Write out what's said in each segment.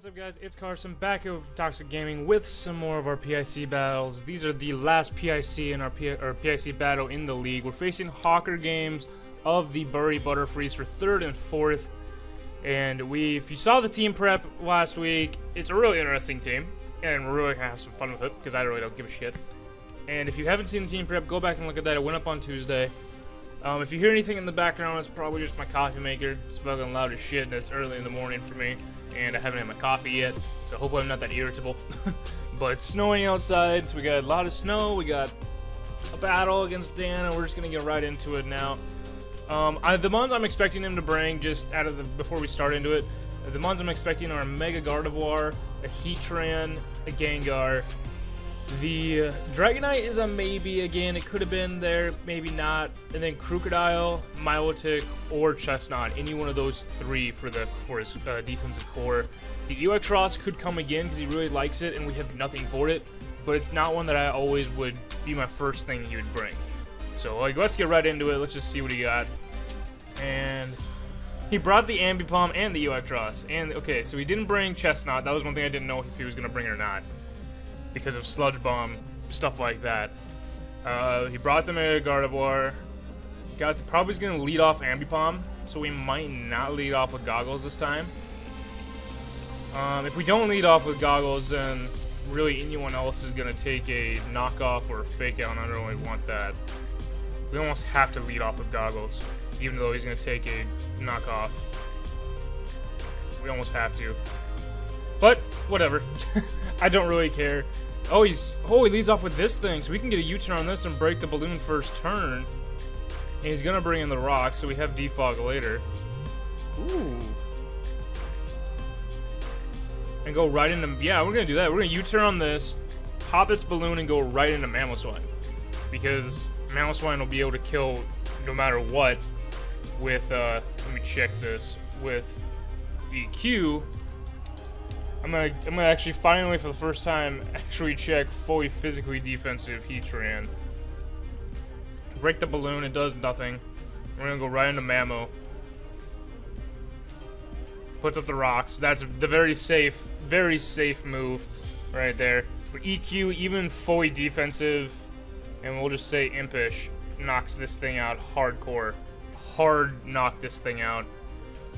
up, guys? It's Carson back over Toxic Gaming with some more of our PIC battles. These are the last PIC in our PIC battle in the league. We're facing Hawker Games of the Butterfrees for 3rd and 4th. And if you saw the team prep last week, it's a really interesting team. And we're really gonna have some fun with it, because I really don't give a shit. And if you haven't seen the team prep, go back and look at that. It went up on Tuesday. If you hear anything in the background, it's probably just my coffee maker. It's fucking loud as shit, and it's early in the morning for me. And I haven't had my coffee yet, so hopefully I'm not that irritable. But it's snowing outside, so we got a lot of snow. We got a battle against Dan, and we're just gonna get right into it now. The mons I'm expecting him to bring, just out of the before we start into it, the mons I'm expecting are a Mega Gardevoir, a Heatran, a Gengar. The Dragonite is a maybe again. It could have been there, maybe not. And then Crocodile, Milotic, or Chestnut. Any one of those three for his defensive core. The Electros could come again because he really likes it, and we have nothing for it. But it's not one that I always would be my first thing he would bring. So let's get right into it. Let's just see what he got. And he brought the Ambipom and the Electros. And okay, so he didn't bring Chestnut. That was one thing I didn't know if he was gonna bring it or not, because of Sludge Bomb, stuff like that. He brought the Mega Gardevoir. Probably going to lead off Ambipom, so we might not lead off with Goggles this time. If we don't lead off with Goggles, then really anyone else is going to take a knockoff or a fake out, and I don't really want that. We almost have to lead off with Goggles, even though he's going to take a knockoff. We almost have to. But, whatever. I don't really care. Oh, he leads off with this thing, so we can get a U-turn on this and break the balloon first turn. And he's gonna bring in the rock, so we have defog later. Ooh. And go right into, yeah, we're gonna do that. We're gonna U-turn on this, pop its balloon, and go right into Mamoswine. Because Mamoswine will be able to kill no matter what with, let me check this, with EQ. I'm gonna actually finally, for the first time, actually check fully physically defensive Heatran. Break the balloon, it does nothing. We're gonna go right into Mamo. Puts up the rocks. That's the very safe move right there. For EQ, even fully defensive, and we'll just say Impish, knocks this thing out hardcore. Hard knock this thing out.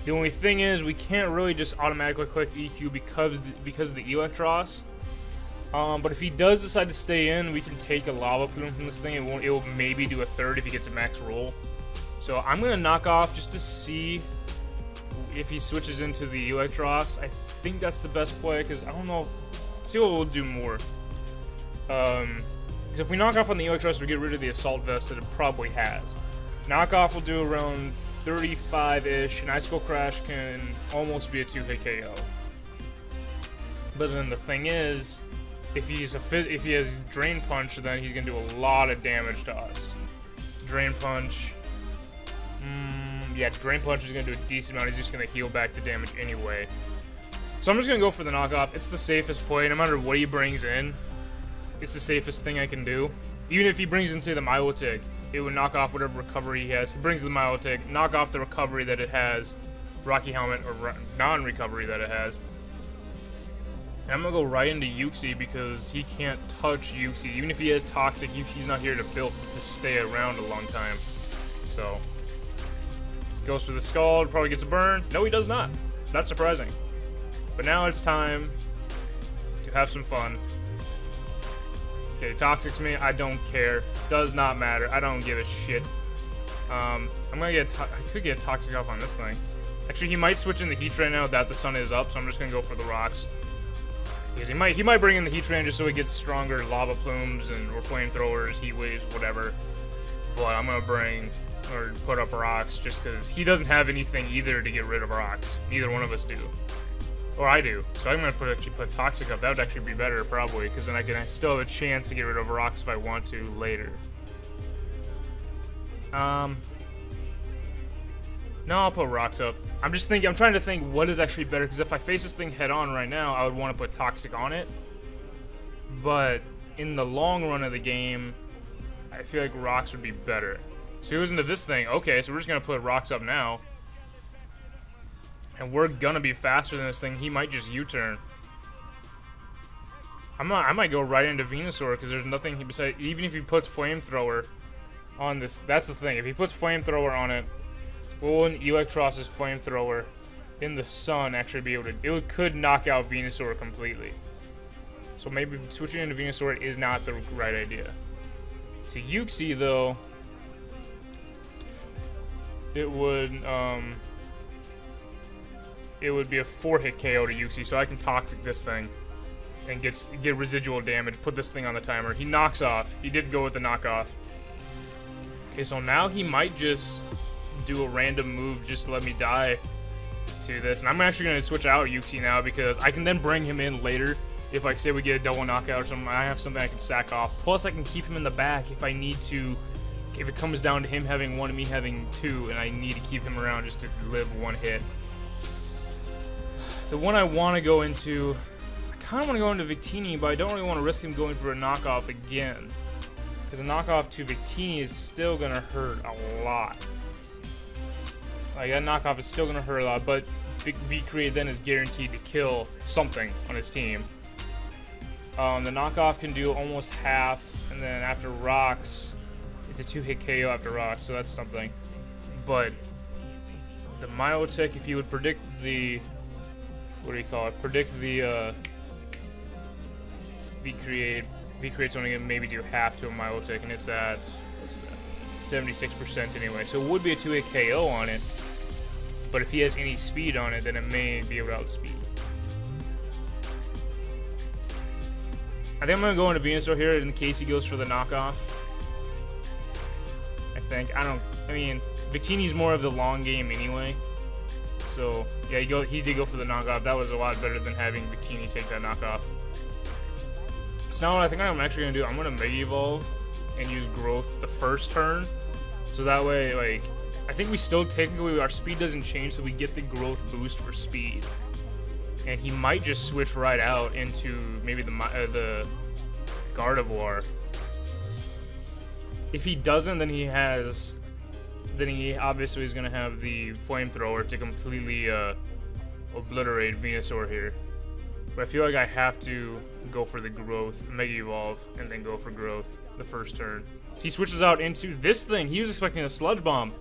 The only thing is, we can't really just automatically click EQ because of the Electros. But if he does decide to stay in, we can take a Lava Plume from this thing. It will maybe do a third if he gets a max roll. So I'm gonna knock off just to see if he switches into the Electros. I think that's the best play, because I don't know. See what we'll do more. Because if we knock off on the Electros, we get rid of the Assault Vest that it probably has. Knockoff will do around 35-ish, and Icicle Crash can almost be a 2-hit KO. But then the thing is, if he has Drain Punch, then he's gonna do a lot of damage to us. Drain Punch, yeah, Drain Punch is gonna do a decent amount. He's just gonna heal back the damage anyway. So I'm just gonna go for the knockoff. It's the safest play, no matter what he brings in. It's the safest thing I can do. Even if he brings in, say, the Milotic, it would knock off whatever recovery he has. He brings the Milotic, knock off the recovery that it has, Rocky Helmet, or non-recovery that it has. And I'm gonna go right into Uxie because he can't touch Uxie. Even if he has Toxic, Uxie's not here to stay around a long time. So, this goes for the Scald, probably gets a burn. No, he does not. That's surprising. But now it's time to have some fun. Okay, Toxic's me. I don't care. Does not matter. I don't give a shit. I'm gonna get. I could get Toxic off on this thing. Actually, he might switch in the Heatran now that the sun is up, so I'm just gonna go for the rocks. Because he might bring in the Heatran just so he gets stronger Lava Plumes or Flamethrowers, Heat Waves, whatever. But I'm gonna bring or put up rocks just because he doesn't have anything either to get rid of rocks. Neither one of us do. Or I do. So I'm going to actually put Toxic up. That would actually be better, probably, because then I still have a chance to get rid of rocks if I want to later. No, I'll put rocks up. I'm trying to think what is actually better, because if I face this thing head on right now, I would want to put Toxic on it. But in the long run of the game, I feel like rocks would be better. So he goes into this thing. Okay, so we're just going to put rocks up now. And we're gonna be faster than this thing. He might just U-turn. I might go right into Venusaur because there's nothing he besides. Even if he puts Flamethrower on this, that's the thing. If he puts Flamethrower on it, will an Electros's Flamethrower in the sun actually be able to? It could knock out Venusaur completely. So maybe switching into Venusaur is not the right idea. To Uxie though, it would be a 4-hit KO to Uxie, so I can Toxic this thing and get residual damage, put this thing on the timer. He knocks off. He did go with the knockoff. Okay, so now he might just do a random move just to let me die to this. And I'm actually going to switch out Uxie now because I can then bring him in later. If, like, say we get a double knockout or something, I have something I can sack off. Plus, I can keep him in the back if I need to. If it comes down to him having 1 and me having 2, and I need to keep him around just to live 1 hit. The one I want to go into, I kind of want to go into Victini, but I don't really want to risk him going for a knockoff again. Because a knockoff to Victini is still going to hurt a lot. Like, that knockoff is still going to hurt a lot, but V-Create then is guaranteed to kill something on his team. The knockoff can do almost half, and then after rocks, it's a 2-hit KO after rocks, so that's something. But the Milotic, if you would predict the, what do you call it? Predict the V-Create's only gonna maybe do half to a Milotic, and it's at, what's that, 76% anyway. So it would be a 2-hit KO on it, but if he has any speed on it, then it may be able to outspeed. I think I'm going to go into Venusaur here in case he goes for the knockoff. I mean, Victini's more of the long game anyway. So, yeah, he did go for the knockoff. That was a lot better than having Victini take that knockoff. So now what I think I'm actually going to do, I'm going to Mega Evolve and use Growth the first turn. So that way, like, I think we still technically, our speed doesn't change, so we get the Growth boost for speed. And he might just switch right out into maybe the Gardevoir. If he doesn't, then he obviously is going to have the Flamethrower to completely obliterate Venusaur here. But I feel like I have to go for the Growth, Mega Evolve, and then go for Growth the first turn. He switches out into this thing. He was expecting a Sludge Bomb.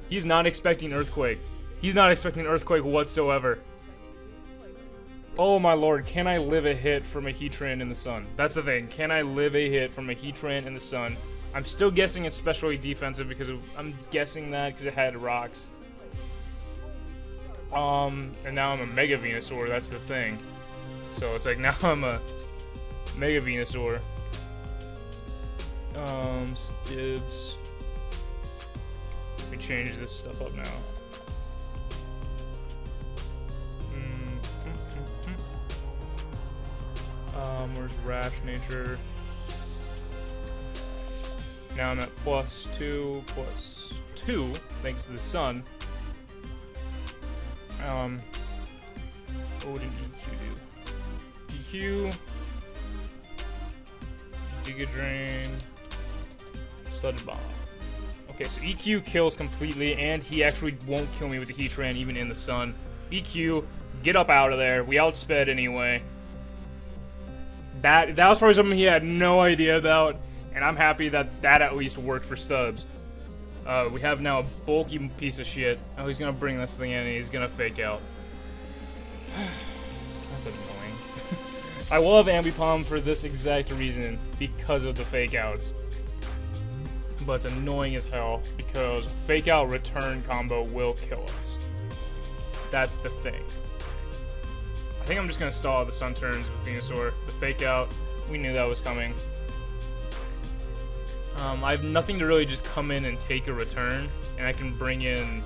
He's not expecting Earthquake. He's not expecting Earthquake whatsoever. Oh my lord, can I live a hit from a Heatran in the sun? That's the thing, can I live a hit from a Heatran in the sun? I'm still guessing it's specially defensive because I'm guessing that because it had rocks. And now I'm a Mega Venusaur, that's the thing. So it's like now I'm a Mega Venusaur. Stibs. Let me change this stuff up now. Where's Rash Nature? Now I'm at +2, thanks to the sun. What would an EQ do? EQ, Giga Drain, Sludge Bomb. Okay, so EQ kills completely, and he actually won't kill me with the Heatran even in the sun. EQ, get up out of there. We outsped anyway. That was probably something he had no idea about, and I'm happy that that at least worked for Stubbs. We have now a bulky piece of shit. Oh, he's gonna bring this thing in and he's gonna fake out. That's annoying. I love Ambipom for this exact reason, because of the fake outs. But it's annoying as hell, because fake out return combo will kill us. That's the thing. I think I'm just going to stall the sun turns with Venusaur. The fake out, we knew that was coming. I have nothing to really just come in and take a return, and I can bring in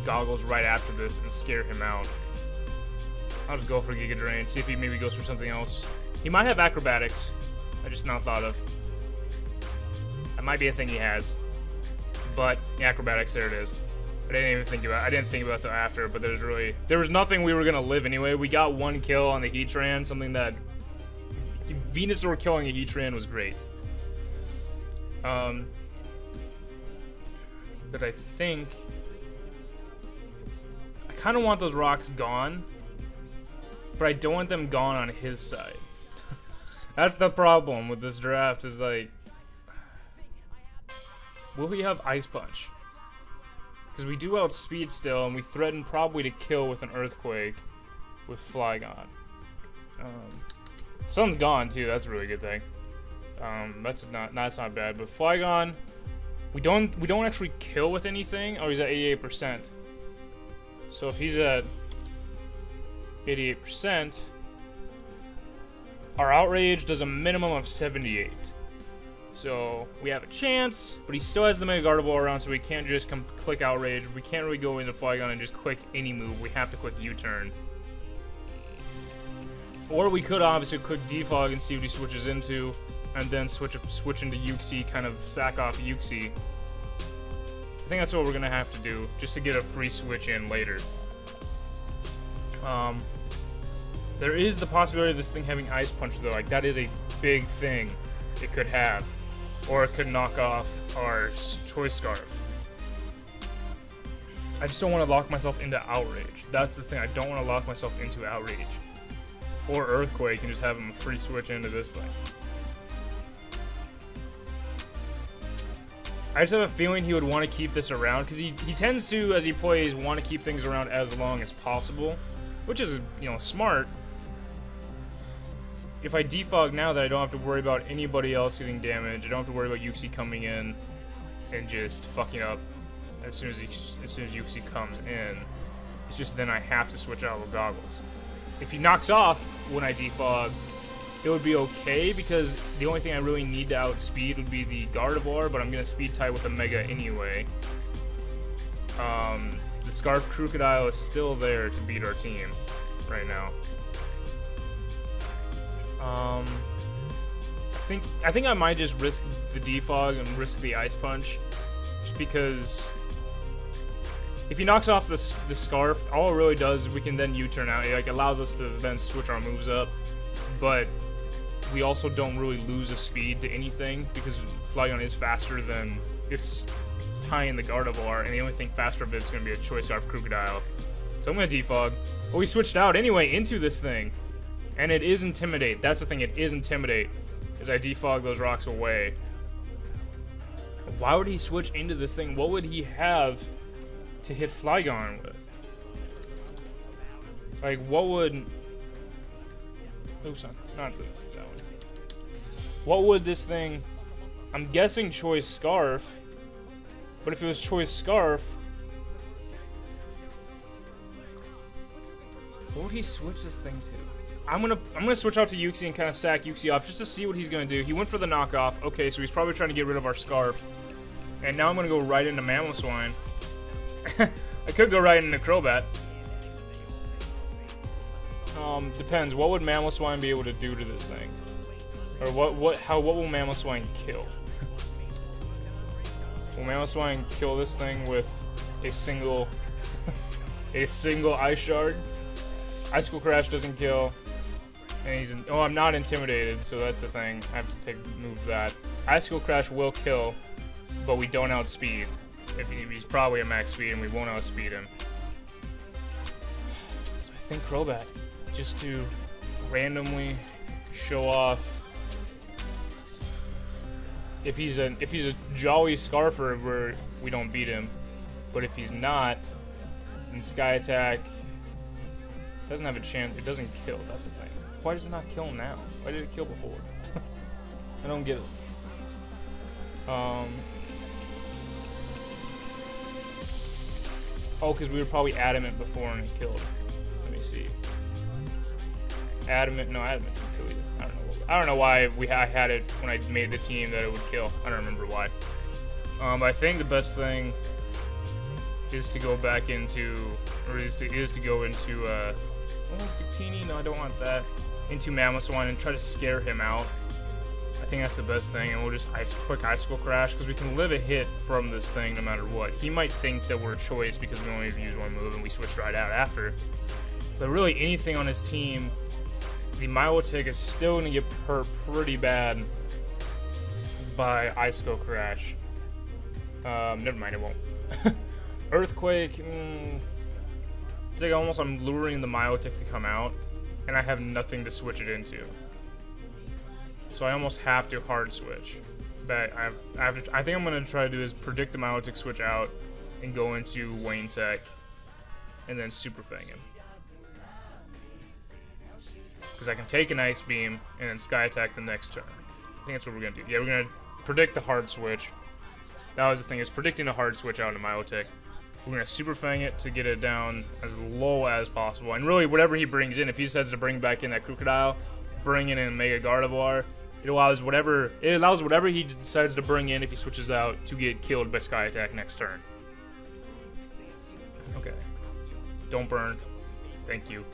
Goggles right after this and scare him out. I'll just go for Giga Drain, see if he maybe goes for something else. He might have Acrobatics, I just not thought of. That might be a thing he has. But, Acrobatics, there it is. I didn't think about it till after, but there was nothing we were gonna live anyway. We got 1 kill on the Heatran, something that Venusaur killing a Heatran was great. But I think I kind of want those rocks gone, but I don't want them gone on his side. That's the problem with this draft, is like, will he have Ice Punch? Because we do outspeed still, and we threaten probably to kill with an Earthquake with Flygon. Sun's gone too, that's a really good thing. That's not bad, but Flygon, we don't actually kill with anything. Oh, he's at 88%. So if he's at 88%, our Outrage does a minimum of 78. So we have a chance, but he still has the Mega Gardevoir around, so we can't just click Outrage. We can't really go into Flygon and just click any move. We have to click U-turn. Or we could obviously click Defog and see what he switches into, and then switch into Uxie, kind of sack off Uxie. I think that's what we're gonna have to do, just to get a free switch in later. There is the possibility of this thing having Ice Punch though, like that is a big thing it could have. Or it could knock off our Choice Scarf. I just don't want to lock myself into Outrage. That's the thing, I don't want to lock myself into Outrage. Or Earthquake and just have him free switch into this thing. I just have a feeling he would want to keep this around, because he tends to, as he plays, want to keep things around as long as possible. Which is, you know, smart. If I defog now, that I don't have to worry about anybody else getting damage. I don't have to worry about Uxie coming in and just fucking up as soon as Uxie comes in. It's just then I have to switch out with Goggles. If he knocks off when I defog, it would be okay, because the only thing I really need to outspeed would be the Gardevoir, but I'm gonna speed type with a Mega anyway. The Scarf Crocodile is still there to beat our team right now. I think I might just risk the defog and risk the Ice Punch, just because if he knocks off the Scarf, all it really does is we can then U-turn out. It like allows us to then switch our moves up, but we also don't really lose a speed to anything, because Flygon is faster than it's tying the Gardevoir, and the only thing faster of it's going to be a Choice Scarf Crocodile. So I'm going to defog. But we switched out anyway into this thing, and it is Intimidate. That's the thing, it is Intimidate, as I defog those rocks away. Why would he switch into this thing? What would he have to hit Flygon with? Like, what would... Oops, not that one. What would this thing... I'm guessing Choice Scarf, but if it was Choice Scarf, what would he switch this thing to? I'm gonna switch out to Uxie and kind of sack Uxie off just to see what he's gonna do. He went for the knockoff. Okay, so he's probably trying to get rid of our Scarf. And now I'm gonna go right into Mamoswine. I could go right into Crobat. Depends. What would Mamoswine be able to do to this thing? Or what will Mamoswine kill? Will Mamoswine kill this thing with a single Ice Shard? Icicle Crash doesn't kill. And he's oh, I'm not intimidated, so that's the thing. I have to move that. Icicle Crash will kill, but we don't outspeed. He's probably at max speed, and we won't outspeed him. So I think Crobat, just to randomly show off. If he's a Jolly Scarfer, we don't beat him, but if he's not, then Sky Attack doesn't have a chance. It doesn't kill. That's the thing. Why does it not kill now? Why did it kill before? I don't get it. Oh, because we were probably Adamant before and it killed. Let me see. Adamant didn't kill either. I don't know why I had it when I made the team that it would kill. I don't remember why. I think the best thing is to go back into, or is to go into Victini. No, I don't want that. Into Mamoswine and try to scare him out. I think that's the best thing, and we'll just quick Icicle Crash, because we can live a hit from this thing no matter what. He might think that we're a choice because we only use one move and we switch right out after. But really, anything on his team, the Milotic is still going to get hurt pretty bad by Icicle Crash. Never mind, it won't. Earthquake, It's like almost I'm luring the Milotic to come out, and I have nothing to switch it into. So I almost have to hard switch. But I think I'm gonna try to do is predict the Milotic switch out and go into Wayne Tech and then Super Fang him. Because I can take an Ice Beam and then Sky Attack the next turn. I think that's what we're gonna do. Yeah, we're gonna predict the hard switch. That was the thing, is predicting a hard switch out into Milotic. We're gonna Super Fang it to get it down as low as possible. And really, whatever he brings in, if he decides to bring back in that Crocodile, bring in a Mega Gardevoir, it allows whatever he decides to bring in if he switches out to get killed by Sky Attack next turn. Okay. Don't burn. Thank you.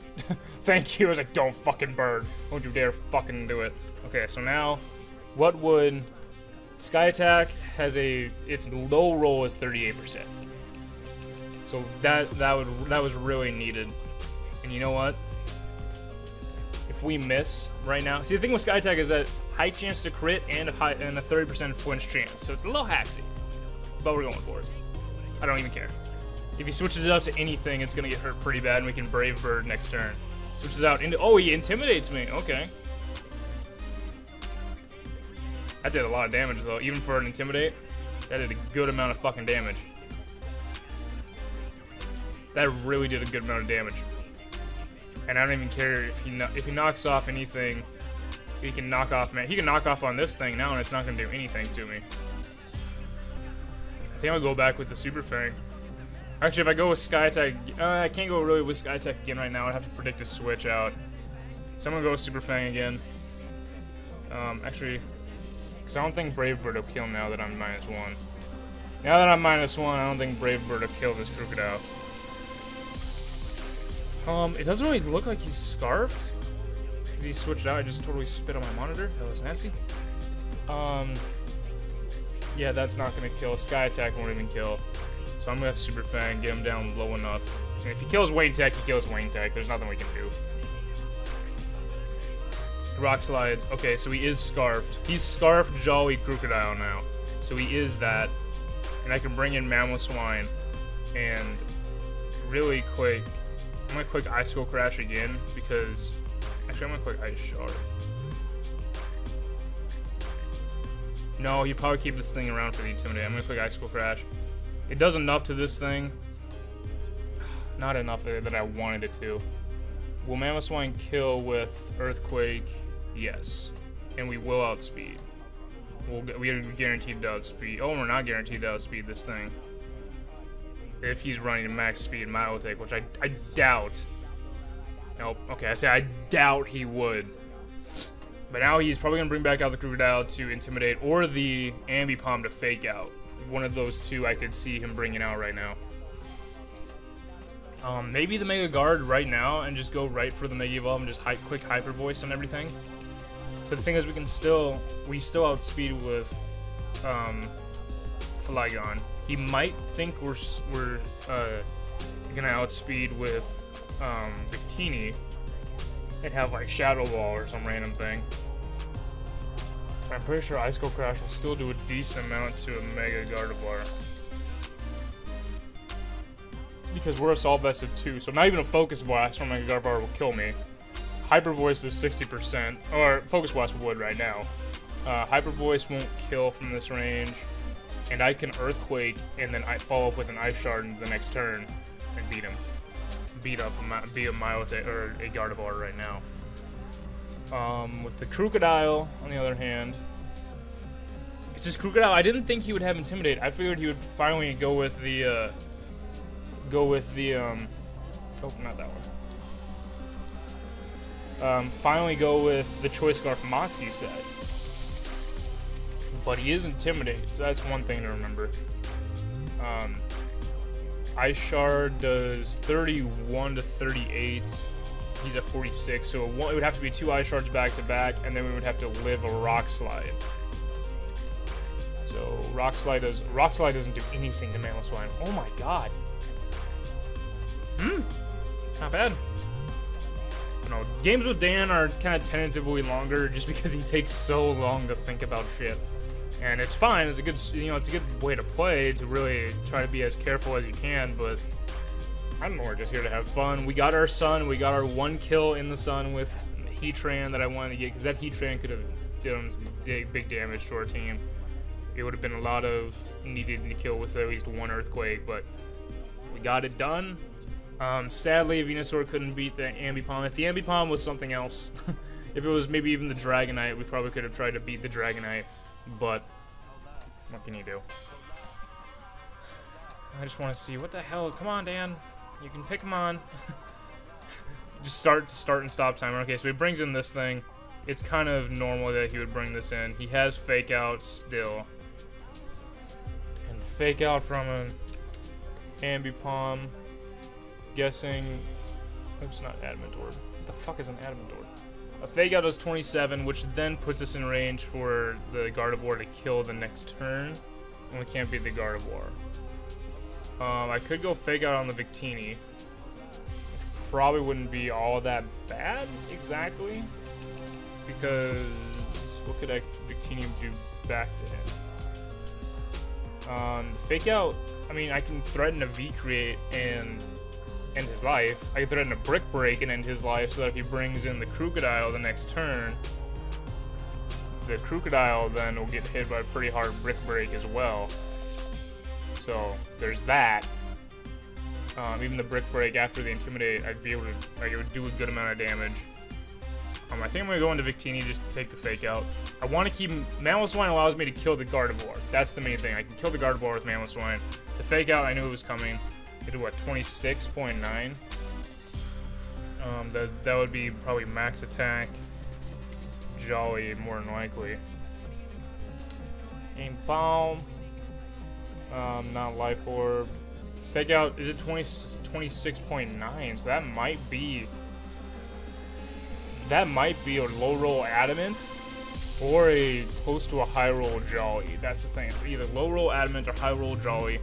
Thank you. I was like, don't fucking burn. Don't you dare fucking do it. Okay, so now, what would... Sky Attack has its low roll is 38%. So that was really needed. And you know what? If we miss right now... See, the thing with Sky Attack is that high chance to crit and a 30% flinch chance. So it's a little hacksy. But we're going for it. I don't even care. If he switches it out to anything, it's going to get hurt pretty bad, and we can Brave Bird next turn. Switches out into... Oh, he intimidates me. Okay. That did a lot of damage, though. Even for an Intimidate, that did a good amount of fucking damage. That really did a good amount of damage. And I don't even care if he knocks off anything. He can knock off, man. He can knock off on this thing now, and it's not going to do anything to me. I think I'll go back with the Super Fang. Actually, if I go with Sky Attack, I can't go really with Sky Attack again right now. I'd have to predict a switch out. So I'm going to go with Super Fang again. Actually, because I don't think Brave Bird will kill now that I'm -1. Now that I'm -1, I don't think Brave Bird will kill this Crocodile. It doesn't really look like he's Scarfed. Because he switched out, I just totally spit on my monitor. That was nasty. Yeah, that's not going to kill. Sky Attack won't even kill. So I'm going to Super Fang, get him down low enough. And if he kills Wayne Tech, he kills Wayne Tech. There's nothing we can do. Rock Slides. Okay, so he is Scarfed. He's Scarfed Jolly Crocodile now. So he is that. And I can bring in Mamoswine. And really quick, I'm going to quick Icicle Crash again. Because, actually I'm going to quick Ice Shard. No, he'd probably keep this thing around for the Intimidate. I'm going to quick Icicle Crash. It does enough to this thing. Not enough that I wanted it to. Will Mamoswine kill with Earthquake? Yes. And we will outspeed. We are guaranteed to outspeed. Oh, we're not guaranteed to outspeed this thing. If he's running max speed Milotic, which I doubt. Nope. Okay, I say I doubt he would. But now he's probably going to bring back out the Crocodile to Intimidate, or the Ambipom to Fake Out. One of those two I could see him bringing out right now. Maybe the Mega Guard right now and just go right for the Mega Evolve and just quick Hyper Voice and everything. But the thing is, we still outspeed with Flygon. He might think we're gonna outspeed with Victini and have like Shadow Ball or some random thing. I'm pretty sure Icicle Crash will still do a decent amount to a Mega Gardevoir. Because we're Assault Vested too, so not even a Focus Blast from Mega Gardevoir will kill me. Hyper Voice is 60%, or Focus Blast would right now. Hyper Voice won't kill from this range, and I can Earthquake and then I follow up with an Ice Shard in the next turn and beat him. Beat a Milotic or a Gardevoir right now. With the Crocodile, on the other hand, it's just Crocodile. I didn't think he would have Intimidate. I figured he would finally go with the, oh, not that one. Finally go with the Choice Scarf Moxie set. But he is Intimidate, so that's one thing to remember. Ice Shard does 31 to 38. He's at 46, so it would have to be 2 Ice Shards back to back, and then we would have to live a Rock Slide. So Rock Slide doesn't do anything to Mamoswine. Oh my god. Not bad. I don't know, games with Dan are kind of tentatively longer just because he takes so long to think about shit. And it's fine, it's a good, it's a good way to play, to really try to be as careful as you can, but I don't know, we're just here to have fun. We got our sun, we got our 1 kill in the sun with Heatran that I wanted to get, because that Heatran could have done some big damage to our team. It would have been a lot of needed to kill with at least 1 Earthquake, but we got it done. Sadly, Venusaur couldn't beat the Ambipom. If the Ambipom was something else, if it was maybe even the Dragonite, we probably could have tried to beat the Dragonite, but what can you do? I just want to see, what the hell? Come on, Dan. You can pick him on. Just start and stop timer. Okay, so he brings in this thing. It's kind of normal that he would bring this in. He has Fake Out still. And Fake Out from an Ambipom. Guessing... Oops, not Adamantord. What the fuck is an Adamantord? A Fake Out does 27, which then puts us in range for the Gardevoir to kill the next turn. And we can't beat the Gardevoir. I could go Fake Out on the Victini. Probably wouldn't be all that bad, exactly. Because what could Victini do back to him? Fake Out, I mean, I can threaten a V-Create and end his life. I can threaten a Brick Break and end his life so that if he brings in the Crocodile the next turn, the Crocodile then will get hit by a pretty hard Brick Break as well. So there's that. Even the Brick Break after the Intimidate, I'd be able to, like, it would do a good amount of damage. I think I'm gonna go into Victini just to take the Fake Out. I want to keep Mamoswine allows me to kill the Gardevoir. That's the main thing. I can kill the Gardevoir with Mamoswine. The Fake Out, I knew it was coming. I did what, 26.9? That would be probably max attack. Jolly, more than likely. Aim Bomb. Not Life Orb. Fake Out, it did 26.9, so that might be a low roll Adamant or a close to a high roll Jolly. That's the thing. It's either low roll Adamant or high roll Jolly.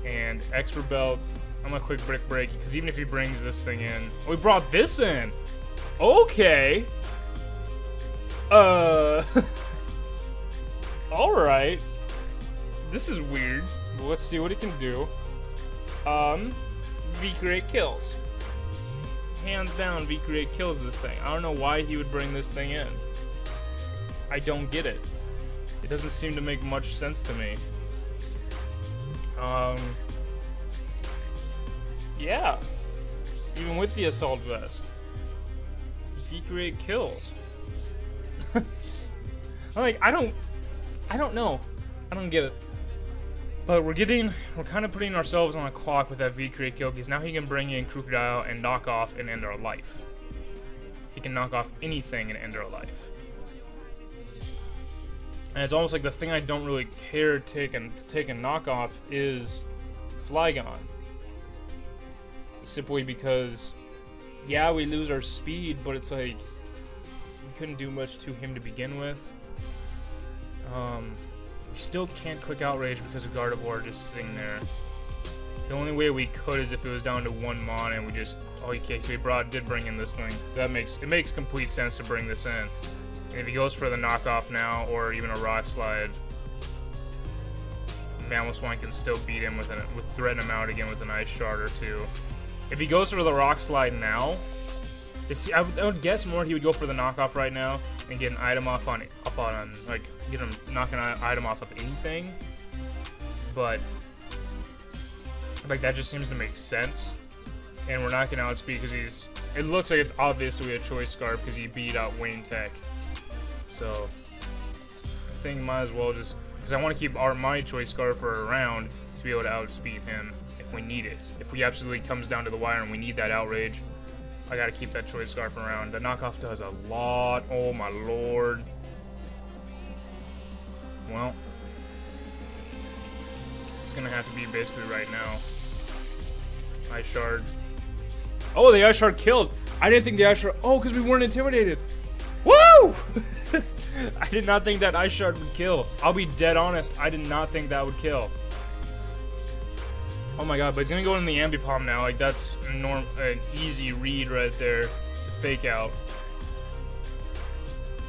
And Expert Belt, I'm gonna quick Brick Break because even if he brings this thing in, oh, we brought this in. Okay. All right. This is weird. Well, let's see what he can do. V-Create kills. Hands down, V-Create kills this thing. I don't know why he would bring this thing in. I don't get it. It doesn't seem to make much sense to me. Yeah. Even with the Assault Vest. V-Create kills. Like, I don't know. I don't get it. But we're kind of putting ourselves on a clock with that V-Create kill, because now he can bring in Crocodile and knock off and end our life. He can knock off anything and end our life. And it's almost like the thing I don't really care to take a knockoff is Flygon. Simply because, yeah, we lose our speed, but it's like, we couldn't do much to him to begin with. We still can't click Outrage because of Gardevoir just sitting there. The only way we could is if it was down to 1 mon and we just, oh, okay, so he did bring in this thing. It makes complete sense to bring this in. And if he goes for the knockoff now, or even a Rock Slide, Mamoswine can still beat him with threaten him out again with an Ice Shard or two. If he goes for the Rock Slide now, I would guess more he would go for the knockoff right now and get an item off on like, get him knocking an item off of anything. But like, that just seems to make sense. And we're not gonna outspeed because it looks like it's obviously a Choice Scarf because he beat out Wayne Tech. So I think might as well just, because I want to keep my Choice Scarf around to be able to outspeed him if we need it. If we absolutely comes down to the wire and we need that Outrage, I gotta keep that Choice Scarf around. The knockoff does a lot. Oh my lord. Well, it's gonna have to be basically right now. Ice Shard. Oh, the Ice Shard killed. I didn't think the Ice Shard. Oh, because we weren't intimidated. Woo! I did not think that Ice Shard would kill. I'll be dead honest. I did not think that would kill. Oh my god, but he's gonna go in the Ambipom now. Like, that's an easy read right there to Fake Out.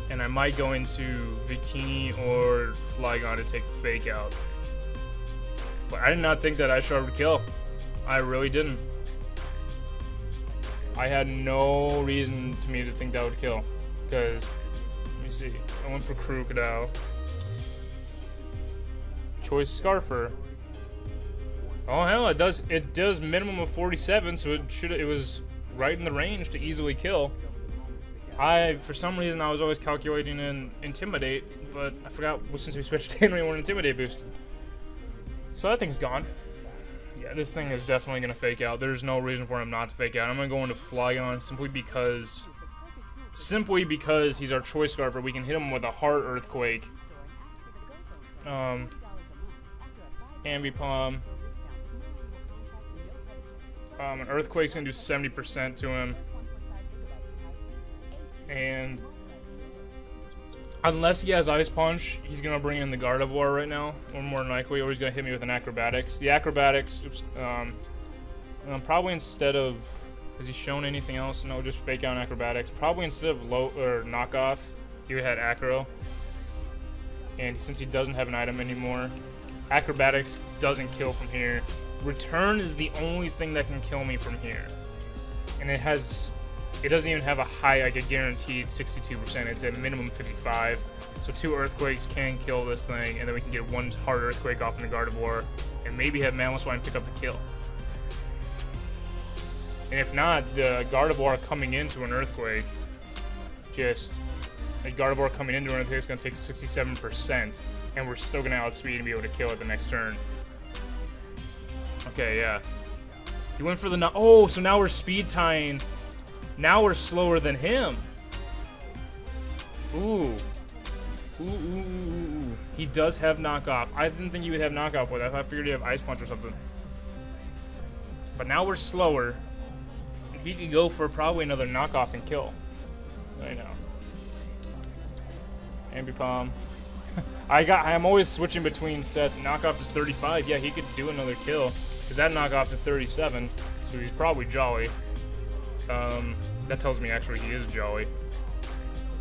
And I might go into Victini or Flygon to take the Fake Out. But I did not think that Ice Shard would kill. I really didn't. I had no reason to me to think that would kill. Because, let me see. I went for Crocodile. Choice Scarfer. Oh hell, it does minimum of 47, so it was right in the range to easily kill. For some reason, I was always calculating in Intimidate, but I forgot since we switched to we weren't Intimidate boosted. So that thing's gone. Yeah, this thing is definitely gonna fake out. There's no reason for him not to fake out. I'm gonna go into Flygon simply because he's our Choice Scarfer. We can hit him with a Heart Earthquake. Ambipom. An Earthquake's gonna do 70% to him. And unless he has Ice Punch, he's gonna bring in the Gardevoir right now, or more than likely, or he's gonna hit me with an Acrobatics. The Acrobatics, probably instead of, has he shown anything else? No, just fake out Acrobatics. Probably instead of knockoff, he would have had Acro. And since he doesn't have an item anymore, Acrobatics doesn't kill from here. Return is the only thing that can kill me from here. And it doesn't even have a high, like a guaranteed 62%. It's at minimum 55. So 2 Earthquakes can kill this thing, and then we can get 1 Hard Earthquake off in the Gardevoir, and maybe have Mamoswine pick up the kill. And if not, the Gardevoir coming into an Earthquake, Gardevoir coming into an Earthquake is going to take 67%, and we're still going to outspeed and be able to kill it the next turn. Okay, yeah. He went for the oh, so now we're speed tying. Now we're slower than him. Ooh. Ooh. He does have knockoff. I didn't think he would have knockoff with it. I figured he'd have Ice Punch or something. But now we're slower. And he could go for probably another knockoff and kill. I know. Ambipom. I'm always switching between sets. Knockoff is 35. Yeah, he could do another kill. Because that knockoff to 37. So he's probably Jolly. That tells me actually he is Jolly.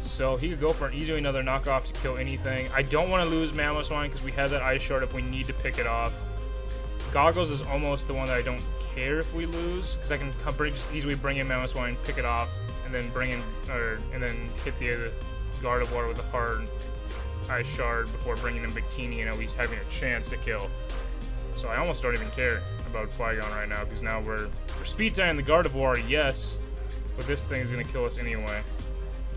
So he could go for easily another knockoff to kill anything. I don't want to lose Mamoswine because we have that Ice Shard if we need to pick it off. Goggles is almost the one that I don't care if we lose, because I can just easily bring in Mamoswine, pick it off, and then and then hit the Gardevoir with a hard Ice Shard before bringing in Victini and at least having a chance to kill. So I almost don't even care about Flygon right now, because now we're speed tying the Gardevoir, yes, but this thing is gonna kill us anyway.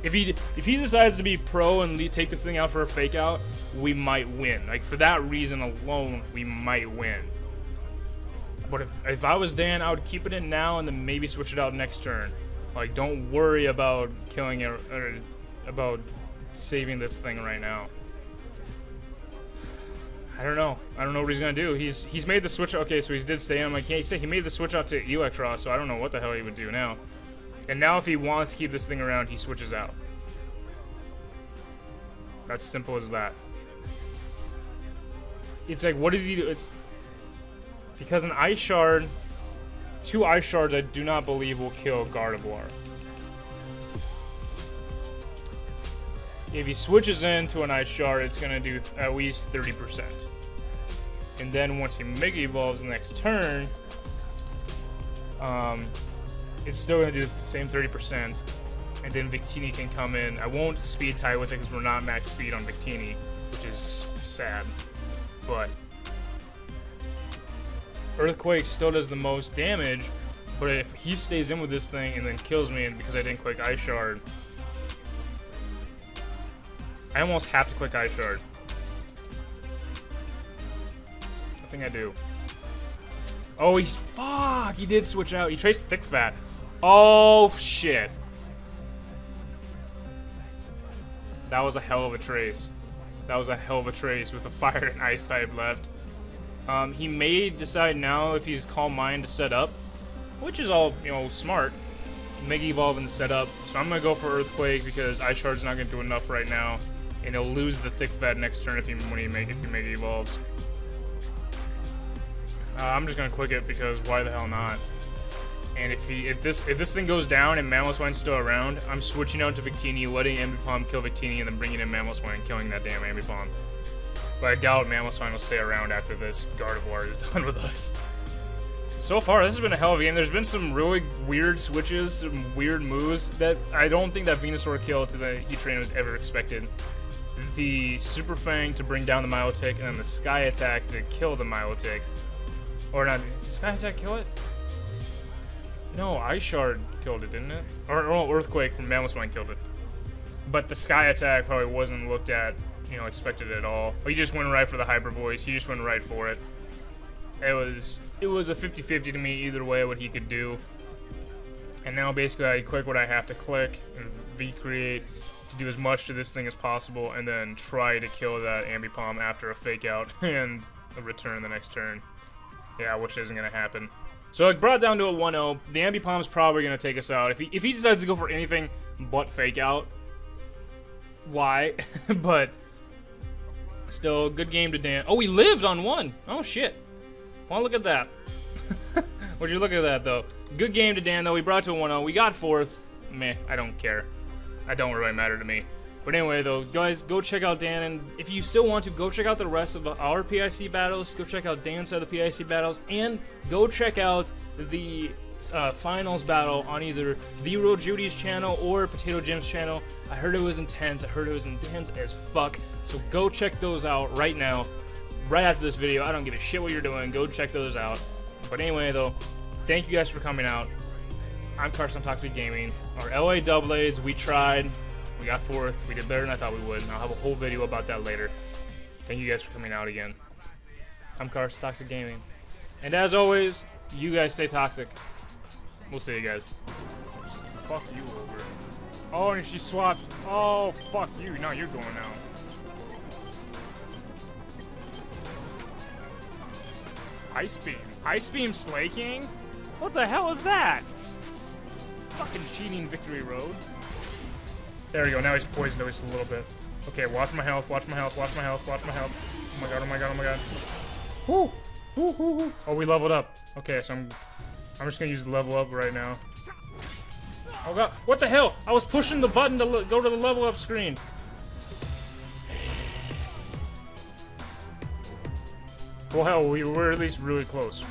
If he decides to be pro and take this thing out for a fake out, we might win. Like, for that reason alone, we might win. But if I was Dan, I would keep it in now and then maybe switch it out next turn. Like, don't worry about killing it or about saving this thing right now. I don't know. I don't know what he's gonna do. He's made the switch. Okay, so he did stay in. I'm like, hey, he made the switch out to Electros, so I don't know what the hell he would do now. And now if he wants to keep this thing around, he switches out. That's simple as that. It's like, what does he do? It's because an Ice Shard, 2 Ice Shards I do not believe will kill Gardevoir. If he switches into an Ice Shard, it's going to do at least 30%. And then once he Mega Evolves the next turn, it's still going to do the same 30%. And then Victini can come in. I won't speed tie with it because we're not max speed on Victini, which is sad. But Earthquake still does the most damage, but if he stays in with this thing and then kills me because I didn't quick Ice Shard, I almost have to quick Ice Shard. I think I do. Oh, fuck! He did switch out. He traced Thick Fat. Oh, shit. That was a hell of a trace. That was a hell of a trace with a Fire and Ice type left. He may decide now if he's Calm Mind to set up, which is all, you know, smart. Mega Evolve and set up. So I'm gonna go for Earthquake because Ice Shard's not gonna do enough right now, and he'll lose the Thick Fat next turn if he Mega Evolves. I'm just gonna quick it because why the hell not? And if this thing goes down and Mamoswine's still around, I'm switching out to Victini, letting Ambipom kill Victini, and then bringing in Mamoswine and killing that damn Ambipom. But I doubt Mamoswine will stay around after this Gardevoir is done with us. So far, this has been a hell of a game. There's been some really weird switches, some weird moves that I don't think that Venusaur kill to the Heat Train was ever expected. The Super Fang to bring down the Milotic, and then the Sky Attack to kill the Milotic. Or not, did Sky Attack kill it? No, Ice Shard killed it, didn't it? Or Earthquake from Mammoth killed it. But the Sky Attack probably wasn't looked at, you know, expected at all. He just went right for the Hyper Voice. He just went right for it. It was a 50-50 to me either way what he could do. And now basically I click what I have to click and V-create to do as much to this thing as possible, and then try to kill that Ambipom after a fake out and a return the next turn. Yeah, which isn't gonna happen. So I brought it down to a 1-0. The Ambipom's probably gonna take us out. If he decides to go for anything but fake out, why? But still, good game to Dan. Oh, we lived on 1. Oh shit. Well, look at that. Would you look at that though? Good game to Dan though. We brought it to a 1-0. We got 4th. Meh, I don't care. That don't really matter to me. But anyway though, guys, go check out Dan, and if you still want to, go check out the rest of our PIC battles, go check out Dan's side of the PIC battles, and go check out the finals battle on either The Real Judy's channel or Potato Jim's channel. I heard it was intense, I heard it was intense as fuck, so go check those out right now, right after this video. I don't give a shit what you're doing, go check those out. But anyway though, thank you guys for coming out. I'm Carson Toxic Gaming. Our LA DOublades, we tried. We got 4th. We did better than I thought we would. And I'll have a whole video about that later. Thank you guys for coming out again. I'm Carson Toxic Gaming. And as always, you guys stay toxic. We'll see you guys. Fuck you over. Oh, and she swapped. Oh, fuck you. Now you're going out. Ice Beam. Ice Beam Slay King? What the hell is that? Fucking cheating Victory Road. There we go, now he's poisoned at least a little bit. Okay, watch my health, watch my health, watch my health, watch my health. Oh my god, oh my god, oh my god. Woo! Woo, woo, woo. Oh, we leveled up. Okay, so I'm just gonna use the level up right now. Oh god, what the hell? I was pushing the button to go to the level up screen. Well, hell, we were at least really close.